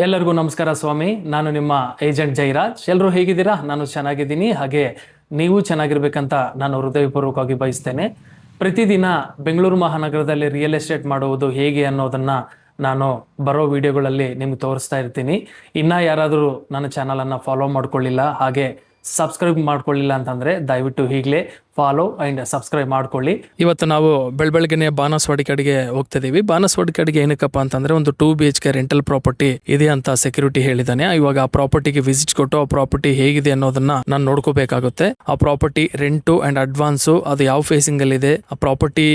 ಎಲ್ಲರಿಗೂ ನಮಸ್ಕಾರ ಸ್ವಾಮಿ. ನಾನು ನಿಮ್ಮ ಏಜೆಂಟ್ ಜೈರಾಜ್. ಎಲ್ಲರೂ ಹೇಗಿದ್ದೀರಾ? ನಾನು ಚೆನ್ನಾಗಿದ್ದೀನಿ. ಹಾಗೆ ನೀವು ಚೆನ್ನಾಗಿರ್ಬೇಕಂತ ನಾನು ಹೃದಯಪೂರ್ವಕವಾಗಿ ಬಯಸ್ತೇನೆ. ಪ್ರತಿದಿನ ಬೆಂಗಳೂರು ಮಹಾನಗರದಲ್ಲಿ ರಿಯಲ್ ಎಸ್ಟೇಟ್ ಮಾಡುವುದು ಹೇಗೆ ಅನ್ನೋದನ್ನು ನಾನು ಬರೋ ವಿಡಿಯೋಗಳಲ್ಲಿ ನಿಮ್ಗೆ ತೋರಿಸ್ತಾ ಇರ್ತೀನಿ. ಇನ್ನೂ ಯಾರಾದರೂ ನನ್ನ ಚಾನಲನ್ನು ಫಾಲೋ ಮಾಡ್ಕೊಳ್ಳಿಲ್ಲ, ಹಾಗೆ ಸಬ್ಸ್ಕ್ರೈಬ್ ಮಾಡ್ಕೊಳ್ಳಿಲ್ಲ ಅಂತಂದರೆ ದಯವಿಟ್ಟು ಈಗಲೇ ಫಾಲೋ ಆ್ಯಂಡ್ ಸಬ್ಸ್ಕ್ರೈಬ್ ಮಾಡ್ಕೊಳ್ಳಿ. ಇವತ್ತು ನಾವು ಬೆಳಬೆಳಗ್ಗೆನೆ ಬಾನಸವಾಡಿ ಕಡೆಗೆ ಹೋಗ್ತಿದ್ದೀವಿ. ಬಾನಸವಾಡಿ ಕಡೆಗೆ ಏನಕ್ಕಪ್ಪ ಅಂತಂದ್ರೆ ಒಂದು 2 BHK ರೆಂಟಲ್ ಪ್ರಾಪರ್ಟಿ ಇದೆ ಅಂತ ಸೆಕ್ಯೂರಿಟಿ ಹೇಳಿದ್ದಾನೆ. ಇವಾಗ ಆ ಪ್ರಾಪರ್ಟಿಗೆ ವಿಸಿಟ್ ಕೊಟ್ಟು ಆ ಪ್ರಾಪರ್ಟಿ ಹೇಗಿದೆ ಅನ್ನೋದನ್ನ ನಾನು ನೋಡ್ಕೋಬೇಕಾಗುತ್ತೆ. ಆ ಪ್ರಾಪರ್ಟಿ ರೆಂಟು ಅಂಡ್ ಅಡ್ವಾನ್ಸು ಅದು ಯಾವ ಫೇಸಿಂಗ್ ಅಲ್ಲಿ ಇದೆ, ಆ ಪ್ರಾಪರ್ಟಿ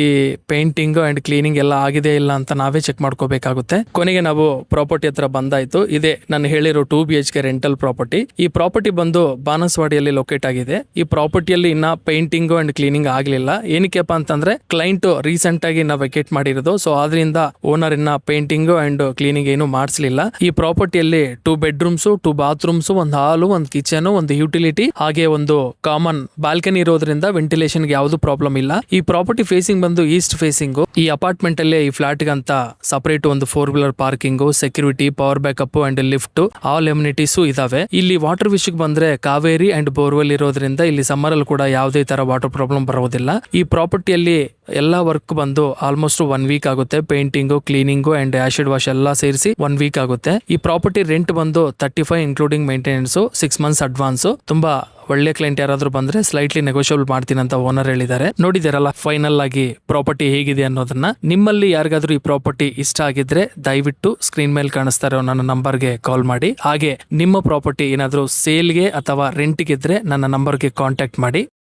ಪೇಂಟಿಂಗ್ ಅಂಡ್ ಕ್ಲೀನಿಂಗ್ ಎಲ್ಲ ಆಗಿದೆ ಇಲ್ಲ ಅಂತ ನಾವೇ ಚೆಕ್ ಮಾಡ್ಕೋಬೇಕಾಗುತ್ತೆ. ಕೊನೆಗೆ ನಾವು ಪ್ರಾಪರ್ಟಿ ಹತ್ರ ಬಂದಾಯ್ತು. ಇದೆ ನಾನು ಹೇಳಿರೋ 2 BHK ರೆಂಟಲ್ ಪ್ರಾಪರ್ಟಿ. ಈ ಪ್ರಾಪರ್ಟಿ ಬಂದು ಬಾನಸವಾಡಿಯಲ್ಲಿ ಲೊಕೇಟ್ ಆಗಿದೆ. ಈ ಪ್ರಾಪರ್ಟಿಯಲ್ಲಿ ಇನ್ನ ಪೇಂಟಿಂಗ್ ಅಂಡ್ ಕ್ಲೀನಿಂಗ್ ಆಗ್ಲಿಲ್ಲ. ಏನಕ್ಕೆಪ್ಪ ಅಂತಂದ್ರೆ ಕ್ಲೈಂಟ್ ರೀಸೆಂಟ್ ಆಗಿ ನಾವು ವೆಕೇಟ್ ಮಾಡಿರೋದು, ಸೊ ಆದ್ರಿಂದ ಓನರ್ ಇನ್ನ ಪೇಂಟಿಂಗ್ ಅಂಡ್ ಕ್ಲೀನಿಂಗ್ ಏನು ಮಾಡಿಸ್ಲಿಲ್ಲ. ಈ ಪ್ರಾಪರ್ಟಿಯಲ್ಲಿ 2 ಬೆಡ್ರೂಮ್ಸ್, 2 ಬಾತ್ರೂಮ್ಸ್, ಒಂದು ಹಾಲು, ಒಂದು ಕಿಚನ್, ಒಂದು ಯುಟಿಲಿಟಿ, ಹಾಗೆ ಒಂದು ಕಾಮನ್ ಬಾಲ್ಕನಿ ಇರೋದ್ರಿಂದ ವೆಂಟಿಲೇಷನ್ ಗೆ ಯಾವ್ದು ಪ್ರಾಬ್ಲಮ್ ಇಲ್ಲ. ಈ ಪ್ರಾಪರ್ಟಿ ಫೇಸಿಂಗ್ ಬಂದು ಈಸ್ಟ್ ಫೇಸಿಂಗ್. ಈ ಅಪಾರ್ಟ್ಮೆಂಟ್ ಅಲ್ಲಿ ಈ ಫ್ಲಾಟ್ ಗಂತ ಸಪರೇಟ್ ಒಂದು 4 wheeler parking, security, power backup and lift, all amenities ಇದಾವೆ. ಇಲ್ಲಿ ವಾಟರ್ ವಿಷಯಕ್ಕೆ ಬಂದ್ರೆ ಕಾವೇರಿ ಅಂಡ್ ಬೋರ್ವೆಲ್ ಇರೋದ್ರಿಂದ ಇಲ್ಲಿ ಸಮ್ಮರ್ ಅಲ್ಲಿ ಕೂಡ ಯಾವುದೇ ತರ ವಾಟರ್ ಪ್ರಾಬ್ಲಮ್ ಬರೋದಿಲ್ಲ. ಈ ಪ್ರಾಪರ್ಟಿಯಲ್ಲಿ ಎಲ್ಲಾ ವರ್ಕ್ ಬಂದು ಆಲ್ಮೋಸ್ಟ್ 1 ವೀಕ್ ಆಗುತ್ತೆ. Painting, cleaning and acid wash ಎಲ್ಲ ಸೇರಿಸಿ 1 ವೀಕ್ ಆಗುತ್ತೆ. ಈ ಪ್ರಾಪರ್ಟಿ ರೆಂಟ್ ಬಂದು 35 ಇನ್ಕ್ಲೂಡಿಂಗ್ ಮೇಂಟೆನೆನ್ಸ್, 6 ಮಂತ್ಸ್ ಅಡ್ವಾನ್ಸ್. ತುಂಬಾ ಒಳ್ಳೆ ಕ್ಲೈಂಟ್ ಯಾರಾದ್ರೂ ಬಂದ್ರೆ ಸ್ಲೈಟ್ಲಿ ನೆಗೋಷಿಯಬಲ್ ಮಾಡ್ತೀನಿ ಅಂತ ಓನರ್ ಹೇಳಿದ್ದಾರೆ. ನೋಡಿದಿರಲ್ಲ ಫೈನಲ್ ಆಗಿ ಪ್ರಾಪರ್ಟಿ ಹೇಗಿದೆ ಅನ್ನೋದನ್ನ. ನಿಮ್ಮಲ್ಲಿ ಯಾರಿಗಾದ್ರೂ ಈ ಪ್ರಾಪರ್ಟಿ ಇಷ್ಟ ಆಗಿದ್ರೆ ದಯವಿಟ್ಟು ಸ್ಕ್ರೀನ್ ಮೇಲೆ ಕಾಣಿಸ್ತಾ ಇರೋ ನನ್ನ ನಂಬರ್ಗೆ ಕಾಲ್ ಮಾಡಿ. ಹಾಗೆ ನಿಮ್ಮ ಪ್ರಾಪರ್ಟಿ ಏನಾದ್ರೂ ಸೇಲ್ಗೆ ಅಥವಾ ರೆಂಟ್ಗೆ ಇದ್ರೆ ನನ್ನ ನಂಬರ್ಗೆ ಕಾಂಟ್ಯಾಕ್ಟ್ ಮಾಡಿ.